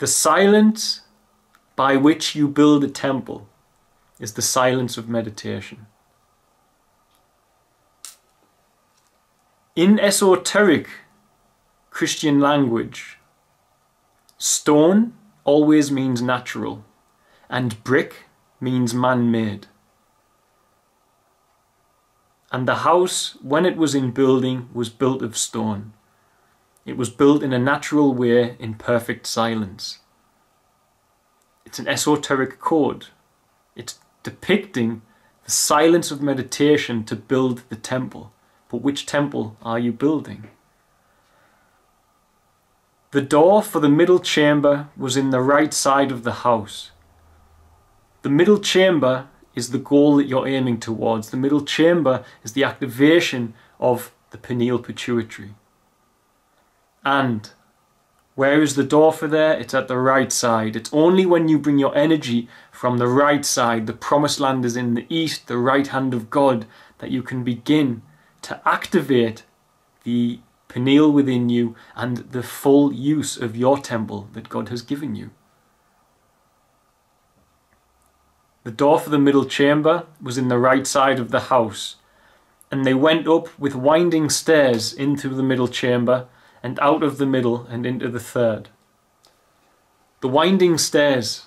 The silence by which you build a temple is the silence of meditation. In esoteric Christian language, stone always means natural, and brick means man-made. And the house, when it was in building, was built of stone. It was built in a natural way in perfect silence. It's an esoteric code. It's depicting the silence of meditation to build the temple. But which temple are you building? The door for the middle chamber was in the right side of the house. The middle chamber is the goal that you're aiming towards. The middle chamber is the activation of the pineal pituitary. And where is the door for there? It's at the right side. It's only when you bring your energy from the right side, the promised land is in the east, the right hand of God, that you can begin to activate the pineal within you and the full use of your temple that God has given you. The door for the middle chamber was in the right side of the house, and they went up with winding stairs into the middle chamber and out of the middle and into the third. The winding stairs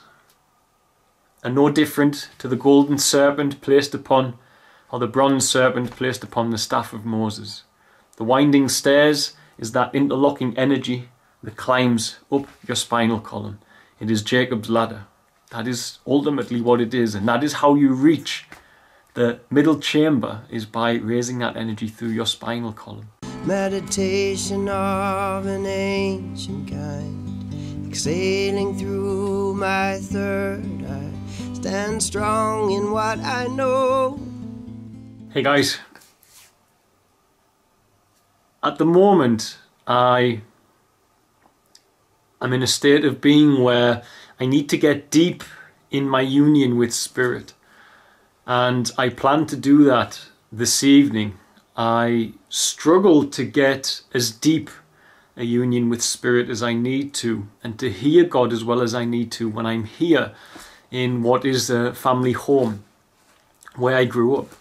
are no different to the golden serpent placed upon, or the bronze serpent placed upon the staff of Moses. The winding stairs is that interlocking energy that climbs up your spinal column. It is Jacob's ladder. That is ultimately what it is, and that is how you reach the middle chamber, is by raising that energy through your spinal column. Meditation of an ancient kind, exhaling through my third eye, stand strong in what I know. Hey guys, at the moment I'm in a state of being where I need to get deep in my union with Spirit, and I plan to do that this evening. I struggle to get as deep a union with Spirit as I need to, and to hear God as well as I need to when I'm here in what is a family home where I grew up.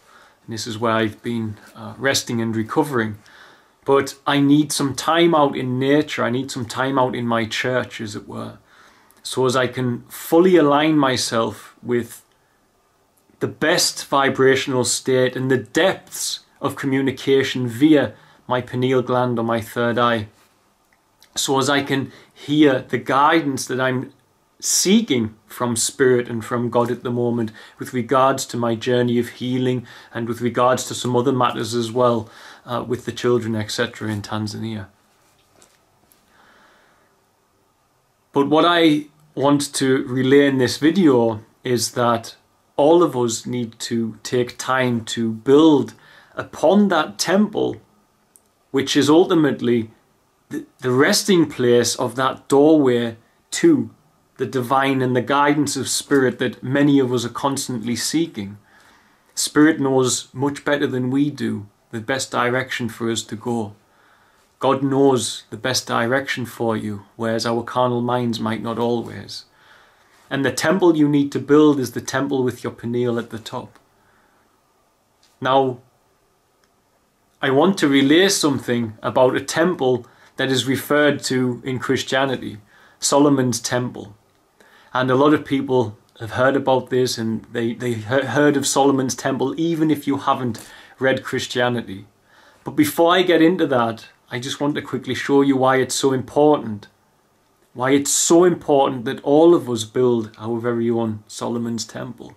And this is where I've been resting and recovering. But I need some time out in nature. I need some time out in my church, as it were, so as I can fully align myself with the best vibrational state and the depths of communication via my pineal gland or my third eye, so as I can hear the guidance that I'm seeking from Spirit and from God at the moment with regards to my journey of healing and with regards to some other matters as well, with the children, etc. in Tanzania. But what I want to relay in this video is that all of us need to take time to build upon that temple, which is ultimately the resting place of that doorway to the divine and the guidance of Spirit that many of us are constantly seeking. Spirit knows much better than we do the best direction for us to go. God knows the best direction for you, whereas our carnal minds might not always. And the temple you need to build is the temple with your pineal at the top. Now, I want to relay something about a temple that is referred to in Christianity, Solomon's temple. And a lot of people have heard about this, and they heard of Solomon's temple even if you haven't read Christianity. But before I get into that, I just want to quickly show you why it's so important. Why it's so important that all of us build our very own Solomon's temple.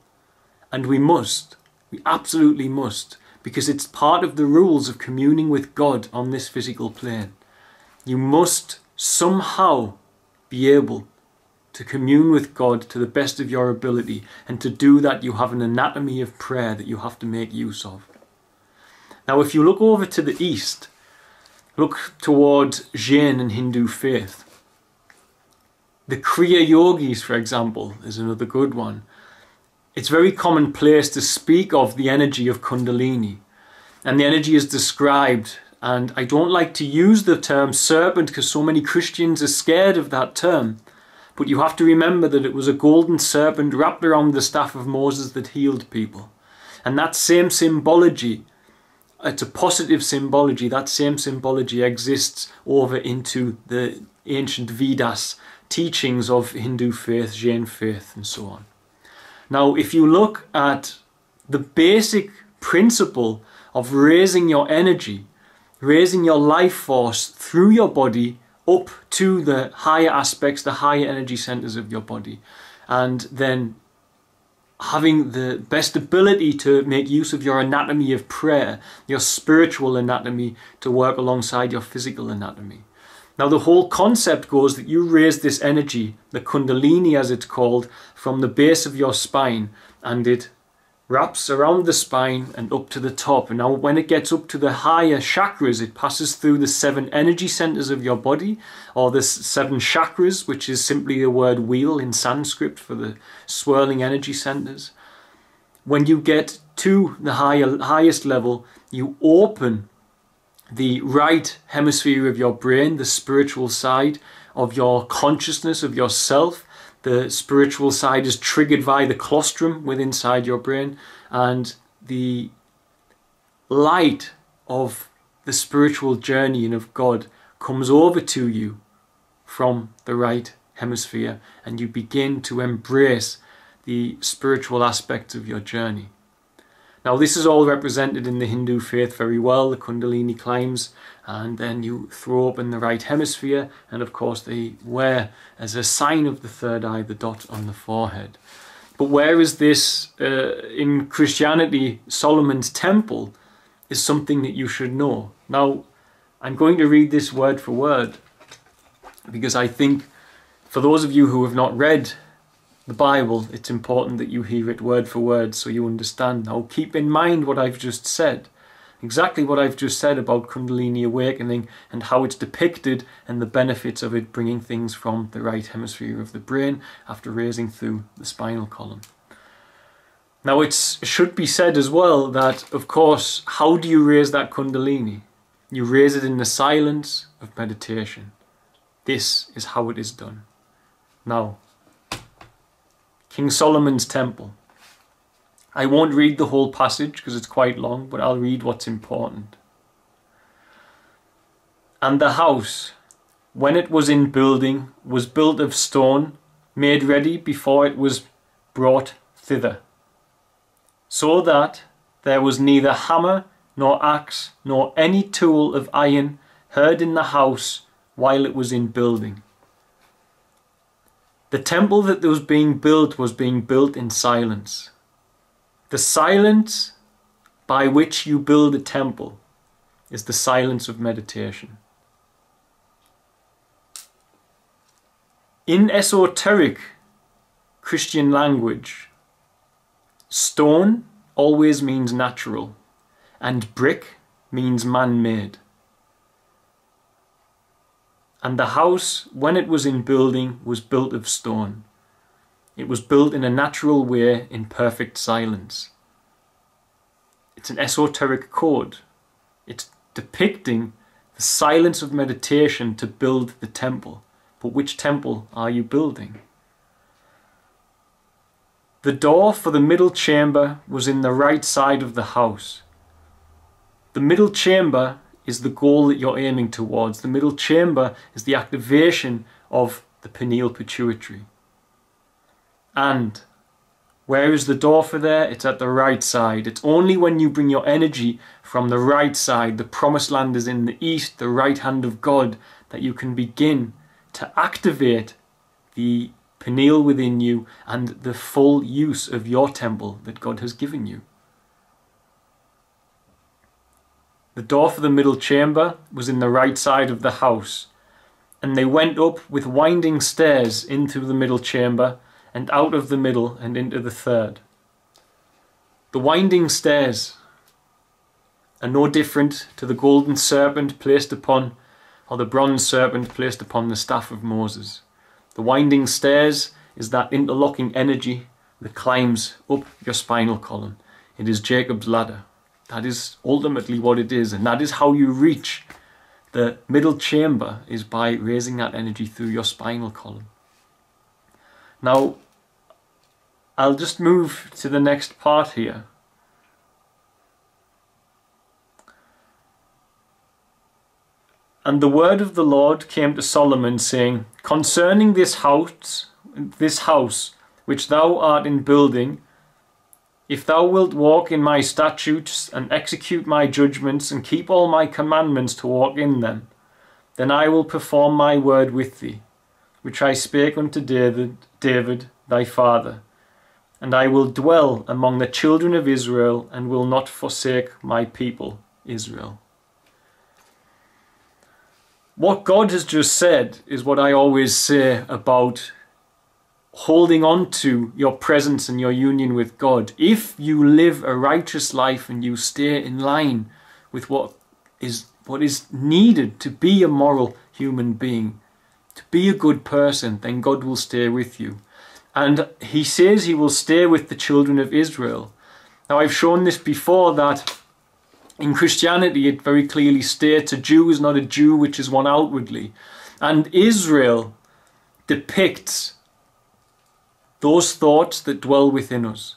And we must. We absolutely must. Because it's part of the rules of communing with God on this physical plane. You must somehow be able to commune with God to the best of your ability. And to do that, you have an anatomy of prayer that you have to make use of. Now, if you look over to the east, look towards Jain and Hindu faith. The Kriya Yogis, for example, is another good one. It's very commonplace to speak of the energy of Kundalini. And the energy is described, and I don't like to use the term serpent because so many Christians are scared of that term. But you have to remember that it was a golden serpent wrapped around the staff of Moses that healed people. And that same symbology, it's a positive symbology, that same symbology exists over into the ancient Vedas teachings of Hindu faith, Jain faith, and so on. Now, if you look at the basic principle of raising your energy, raising your life force through your body up to the higher aspects, the higher energy centers of your body, and then having the best ability to make use of your anatomy of prayer, your spiritual anatomy, to work alongside your physical anatomy. Now, the whole concept goes that you raise this energy, the Kundalini as it's called, from the base of your spine, and it wraps around the spine and up to the top. And now when it gets up to the higher chakras, it passes through the 7 energy centers of your body, or the 7 chakras, which is simply the word wheel in Sanskrit for the swirling energy centers. When you get to the highest level, you open the right hemisphere of your brain, the spiritual side of your consciousness, of yourself. The spiritual side is triggered by the colostrum within inside your brain, and the light of the spiritual journey and of God comes over to you from the right hemisphere, and you begin to embrace the spiritual aspects of your journey. Now, this is all represented in the Hindu faith very well. The Kundalini climbs, and then you throw open the right hemisphere, and of course they wear as a sign of the third eye the dot on the forehead. But where is this in Christianity? Solomon's temple is something that you should know. Now, I'm going to read this word for word, because I think for those of you who have not read the Bible, it's important that you hear it word for word so you understand. Now, keep in mind what I've just said, exactly what I've just said about Kundalini awakening and how it's depicted and the benefits of it bringing things from the right hemisphere of the brain after raising through the spinal column. Now, it should be said as well that, of course, how do you raise that Kundalini? You raise it in the silence of meditation. This is how it is done. Now, King Solomon's temple. I won't read the whole passage because it's quite long, but I'll read what's important. And the house, when it was in building, was built of stone, made ready before it was brought thither, so that there was neither hammer nor axe nor any tool of iron heard in the house while it was in building. The temple that was being built in silence. The silence by which you build a temple is the silence of meditation. In esoteric Christian language, stone always means natural, and brick means man-made. And the house, when it was in building, was built of stone. It was built in a natural way in perfect silence. It's an esoteric code. It's depicting the silence of meditation to build the temple. But which temple are you building? The door for the middle chamber was in the right side of the house. The middle chamber is the goal that you're aiming towards. The middle chamber is the activation of the pineal pituitary. And where is the door for there? It's at the right side. It's only when you bring your energy from the right side, the promised land is in the east, the right hand of God, that you can begin to activate the pineal within you and the full use of your temple that God has given you. The door for the middle chamber was in the right side of the house, and they went up with winding stairs into the middle chamber, and out of the middle and into the third. The winding stairs are no different to the golden serpent placed upon, or the bronze serpent placed upon the staff of Moses. The winding stairs is that interlocking energy that climbs up your spinal column. It is Jacob's ladder. That is ultimately what it is, and that is how you reach the middle chamber, is by raising that energy through your spinal column. Now, I'll just move to the next part here. And the word of the Lord came to Solomon, saying, Concerning this house which thou art in building, if thou wilt walk in my statutes, and execute my judgments, and keep all my commandments to walk in them, then I will perform my word with thee, which I spake unto David thy father. And I will dwell among the children of Israel, and will not forsake my people Israel. What God has just said is what I always say about holding on to your presence and your union with God. If you live a righteous life and you stay in line with what is needed to be a moral human being, to be a good person, then God will stay with you. And he says he will stay with the children of Israel. Now, I've shown this before, that in Christianity it very clearly states a Jew is not a Jew which is one outwardly. And Israel depicts those thoughts that dwell within us.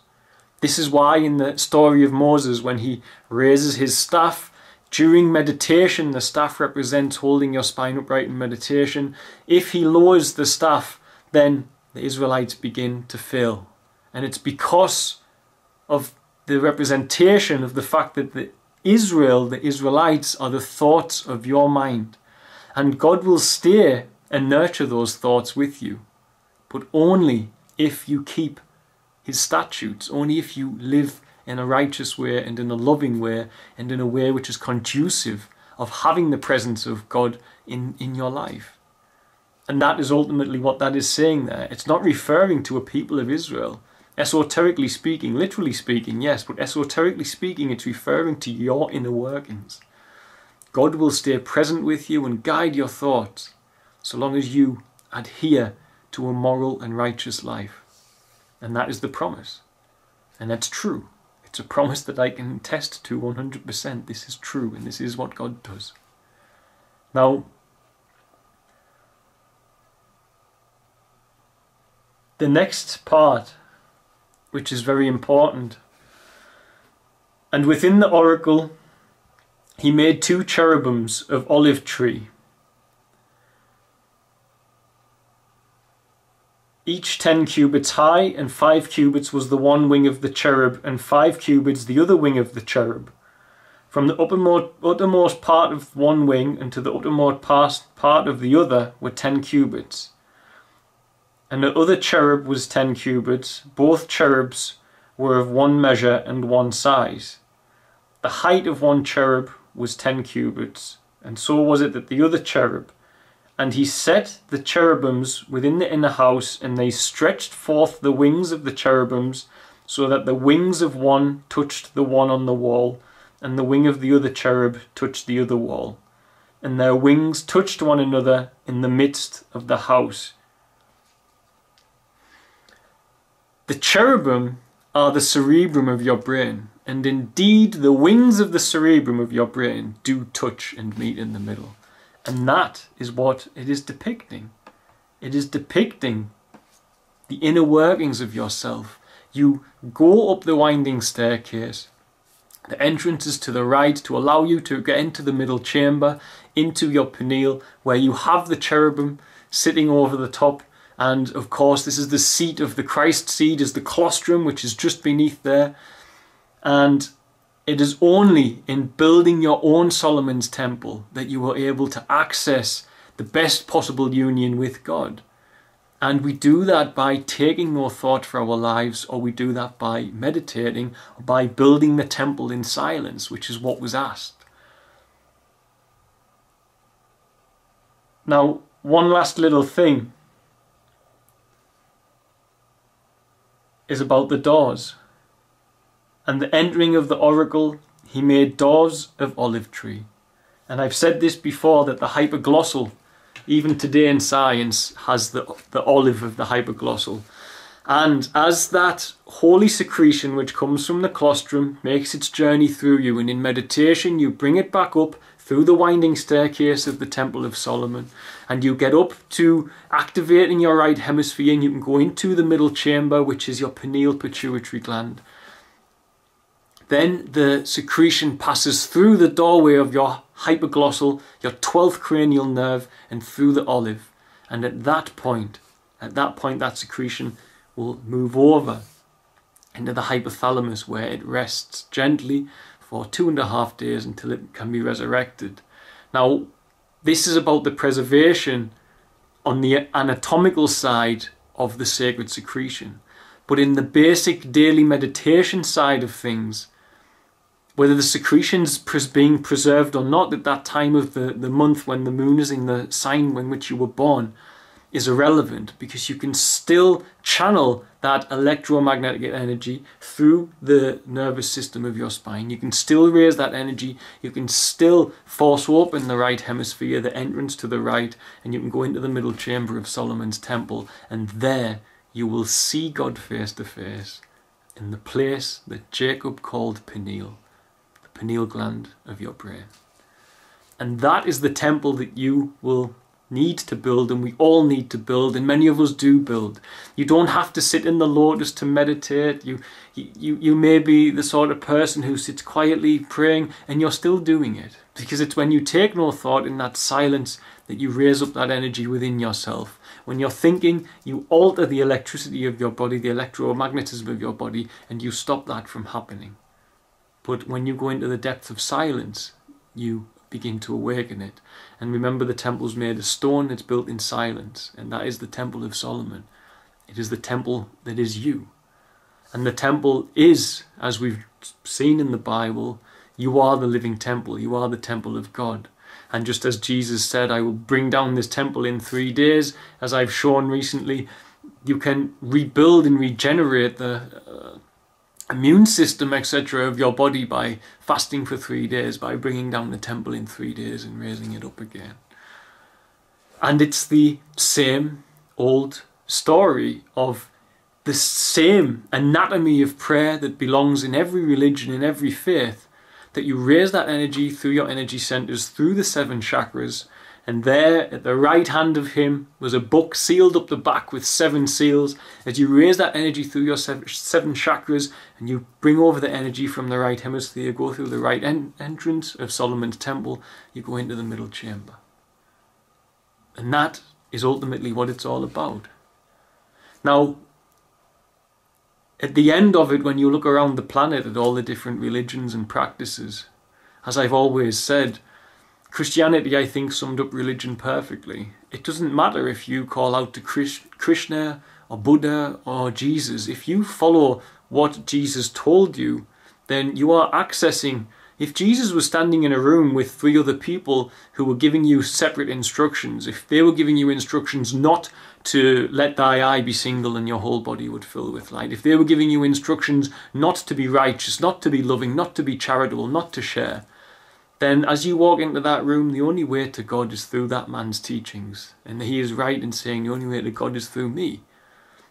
This is why in the story of Moses, when he raises his staff, during meditation, the staff represents holding your spine upright in meditation. If he lowers the staff, then the Israelites begin to fail. And it's because of the representation of the fact that the Israelites are the thoughts of your mind. And God will stay and nurture those thoughts with you, but only if you keep his statutes, only if you live in a righteous way and in a loving way and in a way which is conducive of having the presence of God in your life. And that is ultimately what that is saying there. It's not referring to a people of Israel. Esoterically speaking, literally speaking, yes, but esoterically speaking, it's referring to your inner workings. God will stay present with you and guide your thoughts so long as you adhere to a moral and righteous life. And that is the promise. And that's true. It's a promise that I can attest to 100%. This is true, and this is what God does. Now, the next part, which is very important, and within the oracle he made 2 cherubims of olive tree, each 10 cubits high, and 5 cubits was the one wing of the cherub, and 5 cubits the other wing of the cherub. From the uttermost part of one wing and to the uttermost part of the other were 10 cubits. And the other cherub was 10 cubits. Both cherubs were of one measure and one size. The height of one cherub was 10 cubits, and so was it that the other cherub. And he set the cherubims within the inner house, and they stretched forth the wings of the cherubims, so that the wings of one touched the one on the wall, and the wing of the other cherub touched the other wall. And their wings touched one another in the midst of the house. The cherubim are the cerebrum of your brain, and indeed the wings of the cerebrum of your brain do touch and meet in the middle. And that is what it is depicting. It is depicting the inner workings of yourself. You go up the winding staircase. The entrance is to the right to allow you to get into the middle chamber, into your pineal, where you have the cherubim sitting over the top. And of course, this is the seat of the Christ seed, is the colostrum, which is just beneath there. And it is only in building your own Solomon's temple that you are able to access the best possible union with God. And we do that by taking no thought for our lives, or we do that by meditating, or by building the temple in silence, which is what was asked. Now, one last little thing is about the doors. And the entering of the oracle, he made doors of olive tree. And I've said this before, that the hypoglossal, even today in science, has the olive of the hypoglossal. And as that holy secretion which comes from the colostrum makes its journey through you, and in meditation you bring it back up through the winding staircase of the Temple of Solomon, and you get up to activating your right hemisphere, and you can go into the middle chamber, which is your pineal pituitary gland. Then the secretion passes through the doorway of your hypoglossal, your 12th cranial nerve, and through the olive. And at that point, that secretion will move over into the hypothalamus, where it rests gently for 2.5 days until it can be resurrected. Now, this is about the preservation on the anatomical side of the sacred secretion. But in the basic daily meditation side of things, whether the secretion's being preserved or not at that time of the month when the moon is in the sign in which you were born is irrelevant, because you can still channel that electromagnetic energy through the nervous system of your spine. You can still raise that energy, you can still force open the right hemisphere, the entrance to the right, and you can go into the middle chamber of Solomon's temple, and there you will see God face to face in the place that Jacob called pineal, the pineal gland of your brain. And that is the temple that you will need to build, and we all need to build, and many of us do build. You don't have to sit in the lotus to meditate. You may be the sort of person who sits quietly praying, and you're still doing it, because it's when you take no thought in that silence that you raise up that energy within yourself. When you're thinking, you alter the electricity of your body, the electromagnetism of your body, and you stop that from happening. But when you go into the depth of silence, you begin to awaken it. And remember, the temple's made of stone, it's built in silence, and that is the Temple of Solomon. It is the temple that is you. And the temple is, as we've seen in the Bible, you are the living temple, you are the temple of God. And just as Jesus said, I will bring down this temple in 3 days, as I've shown recently, you can rebuild and regenerate the immune system, etc. of your body by fasting for 3 days, by bringing down the temple in 3 days and raising it up again. And it's the same old story of the same anatomy of prayer that belongs in every religion, in every faith, that you raise that energy through your energy centers, through the 7 chakras, and there at the right hand of him was a book sealed up the back with 7 seals. As you raise that energy through your 7 chakras, and you bring over the energy from the right hemisphere, go through the right entrance of Solomon's temple, you go into the middle chamber. And that is ultimately what it's all about. Now, at the end of it, when you look around the planet at all the different religions and practices, as I've always said, Christianity, I think, summed up religion perfectly. It doesn't matter if you call out to Krishna or Buddha or Jesus. If you follow what Jesus told you, then you are accessing. If Jesus was standing in a room with 3 other people who were giving you separate instructions, if they were giving you instructions not to let thy eye be single and your whole body would fill with light, if they were giving you instructions not to be righteous, not to be loving, not to be charitable, not to share, then as you walk into that room, the only way to God is through that man's teachings. And he is right in saying the only way to God is through me.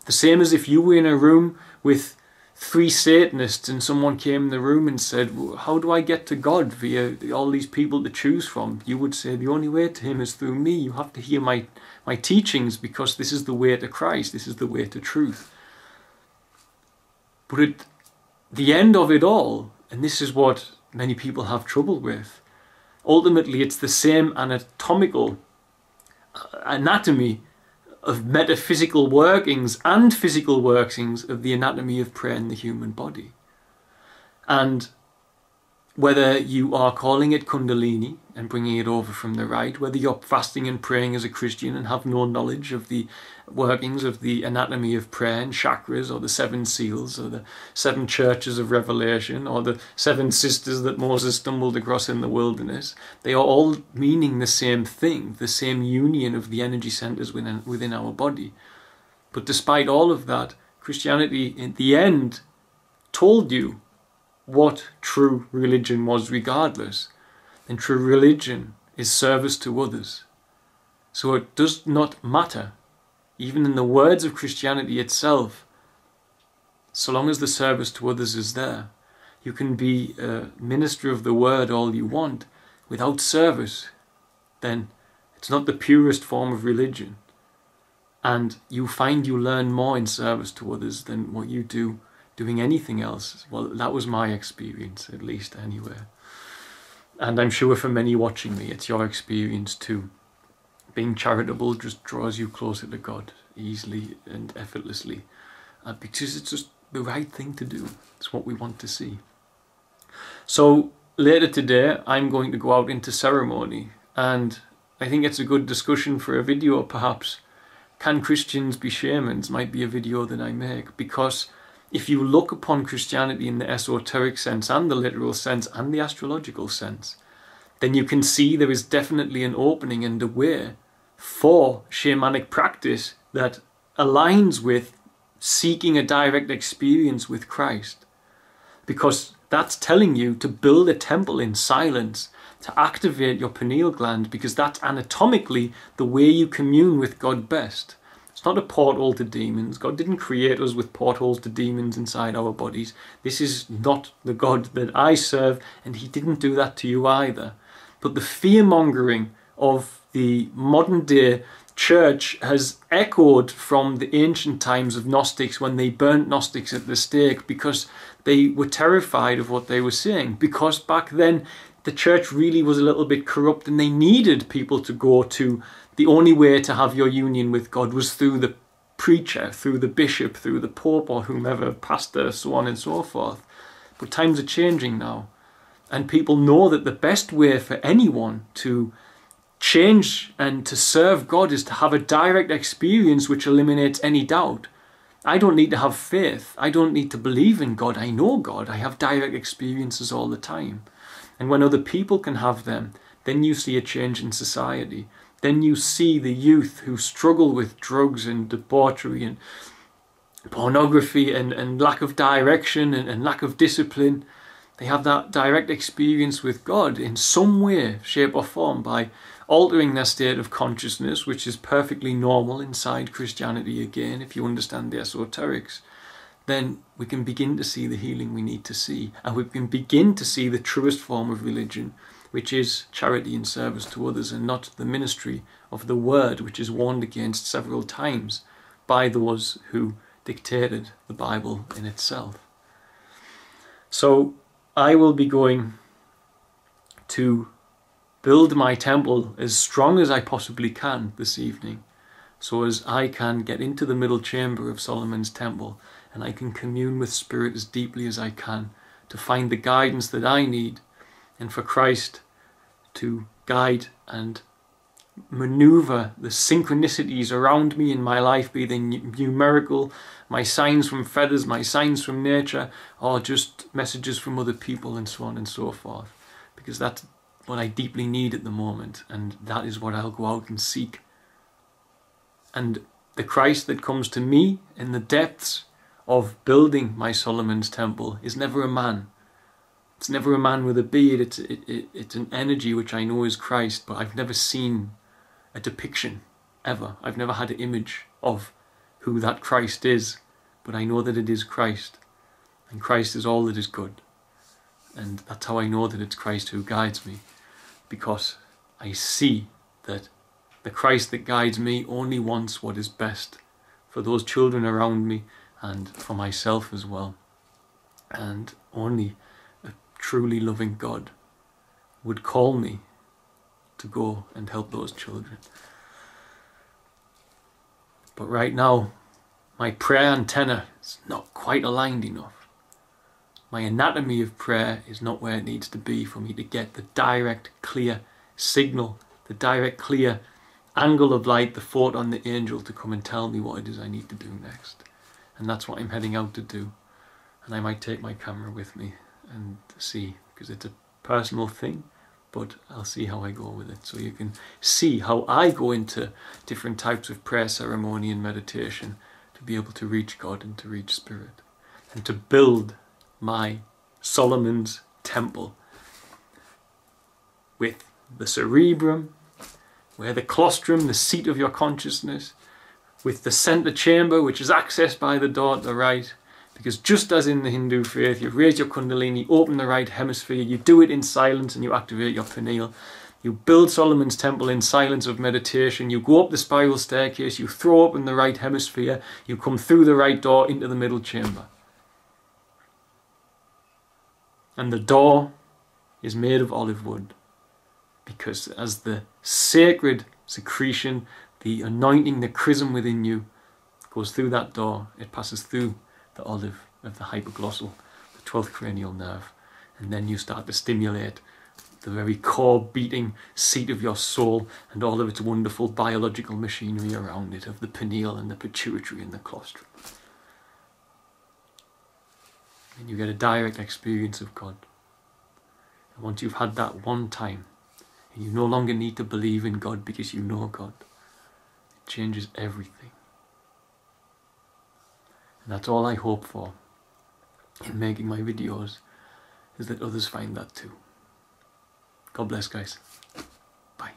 The same as if you were in a room with 3 Satanists and someone came in the room and said, how do I get to God via all these people to choose from? You would say the only way to him is through me. You have to hear my teachings, because this is the way to Christ. This is the way to truth. But at the end of it all, and this is what many people have trouble with, ultimately it's the same anatomical anatomy of metaphysical workings and physical workings of the anatomy of prayer in the human body. And whether you are calling it Kundalini and bringing it over from the right, whether you're fasting and praying as a Christian and have no knowledge of the workings of the anatomy of prayer and chakras, or the 7 seals, or the 7 churches of Revelation, or the 7 sisters that Moses stumbled across in the wilderness, they are all meaning the same thing, the same union of the energy centers within our body. But despite all of that, Christianity in the end told you what true religion was regardless. And true religion is service to others. So it does not matter, even in the words of Christianity itself, so long as the service to others is there. You can be a minister of the word all you want. without service, then it's not the purest form of religion. And you find you learn more in service to others than what you do doing anything else. Well, that was my experience, at least anywhere. And I'm sure for many watching me, it's your experience too. Being charitable just draws you closer to God easily and effortlessly, because it's just the right thing to do. It's what we want to see. So later today, I'm going to go out into ceremony, and I think it's a good discussion for a video perhaps. Can Christians be shamans? Might be a video that I make, because if you look upon Christianity in the esoteric sense and the literal sense and the astrological sense, then you can see there is definitely an opening and a way for shamanic practice that aligns with seeking a direct experience with Christ. Because that's telling you to build a temple in silence, to activate your pineal gland, because that's anatomically the way you commune with God best. It's not a porthole to demons. God didn't create us with portholes to demons inside our bodies. This is not the God that I serve, and he didn't do that to you either. But the fear-mongering of the modern-day church has echoed from the ancient times of Gnostics, when they burnt Gnostics at the stake because they were terrified of what they were saying. Because back then the church really was a little bit corrupt, and they needed people to go to. The only way to have your union with God was through the preacher, through the bishop, through the pope or whomever, pastor, so on and so forth. But times are changing now, and people know that the best way for anyone to change and to serve God is to have a direct experience which eliminates any doubt. I don't need to have faith. I don't need to believe in God. I know God. I have direct experiences all the time. And when other people can have them, then you see a change in society. Then you see the youth who struggle with drugs and debauchery and pornography and lack of direction and lack of discipline. They have that direct experience with God in some way, shape or form, by altering their state of consciousness, which is perfectly normal inside Christianity again, if you understand the esoterics. Then we can begin to see the healing we need to see. And we can begin to see the truest form of religion, which is charity and service to others, and not the ministry of the word, which is warned against several times by those who dictated the Bible in itself. So I will be going to build my temple as strong as I possibly can this evening, so as I can get into the middle chamber of Solomon's temple, and I can commune with Spirit as deeply as I can to find the guidance that I need, and for Christ to guide and maneuver the synchronicities around me in my life, be they numerical, my signs from feathers, my signs from nature, or just messages from other people, and so on and so forth. Because that's what I deeply need at the moment, and that is what I'll go out and seek. And the Christ that comes to me in the depths of building my Solomon's temple is never a man. It's never a man with a beard. It's an energy which I know is Christ, but I've never seen a depiction ever. I've never had an image of who that Christ is, but I know that it is Christ, and Christ is all that is good. And that's how I know that it's Christ who guides me, because I see that the Christ that guides me only wants what is best for those children around me and for myself as well. And only a truly loving God would call me to go and help those children. But right now, my prayer antenna is not quite aligned enough. My anatomy of prayer is not where it needs to be for me to get the direct, clear signal, the direct, clear angle of light, the photon, the angel to come and tell me what it is I need to do next. And that's what I'm heading out to do. And I might take my camera with me and see, because it's a personal thing, but I'll see how I go with it. So you can see how I go into different types of prayer, ceremony and meditation to be able to reach God and to reach Spirit, and to build my Solomon's temple with the cerebrum, where the colostrum, the seat of your consciousness, with the center chamber, which is accessed by the door at the right, Because just as in the Hindu faith, you raise your kundalini, open the right hemisphere, you do it in silence and you activate your pineal. You build Solomon's temple in silence of meditation, you go up the spiral staircase, you throw open the right hemisphere, you come through the right door into the middle chamber. And the door is made of olive wood, because as the sacred secretion, the anointing, the chrism within you goes through that door, it passes through the olive of the hypoglossal, the 12th cranial nerve, and then you start to stimulate the very core beating seat of your soul and all of its wonderful biological machinery around it, of the pineal and the pituitary and the claustrum. And you get a direct experience of God. And once you've had that one time, and you no longer need to believe in God because you know God, it changes everything. And that's all I hope for in making my videos, is that others find that too. God bless, guys. Bye.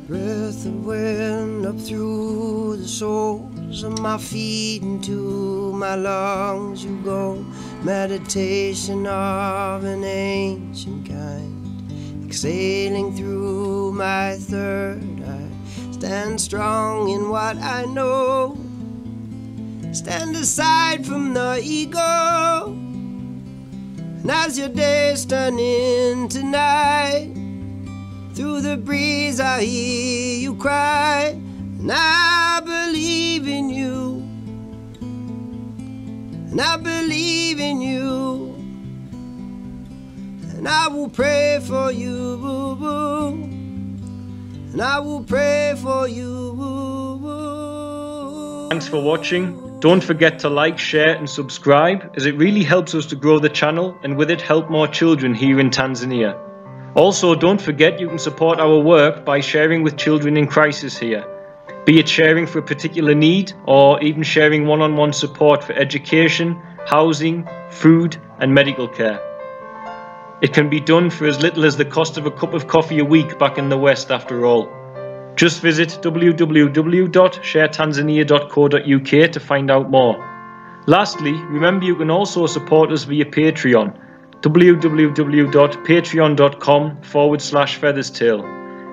Breath of wind up through the soles of my feet into my lungs you go. Meditation of an ancient kind, exhaling through my third eye. Stand strong in what I know, stand aside from the ego. And as your days turn into night, through the breeze I hear you cry, and I believe in you, and I believe in you, and I will pray for you, boo boo, and I will pray for you, boo boo. Thanks for watching. Don't forget to like, share and subscribe, as it really helps us to grow the channel and with it help more children here in Tanzania. Also, don't forget you can support our work by sharing with children in crisis here, be it sharing for a particular need or even sharing one-on-one support for education, housing, food and medical care. It can be done for as little as the cost of a cup of coffee a week back in the West after all. Just visit www.sharetanzania.co.uk to find out more. Lastly, remember you can also support us via Patreon, www.patreon.com/featherstail,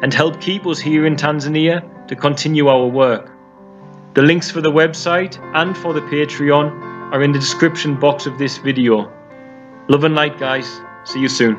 and help keep us here in Tanzania to continue our work. The links for the website and for the Patreon are in the description box of this video. Love and light, guys. See you soon.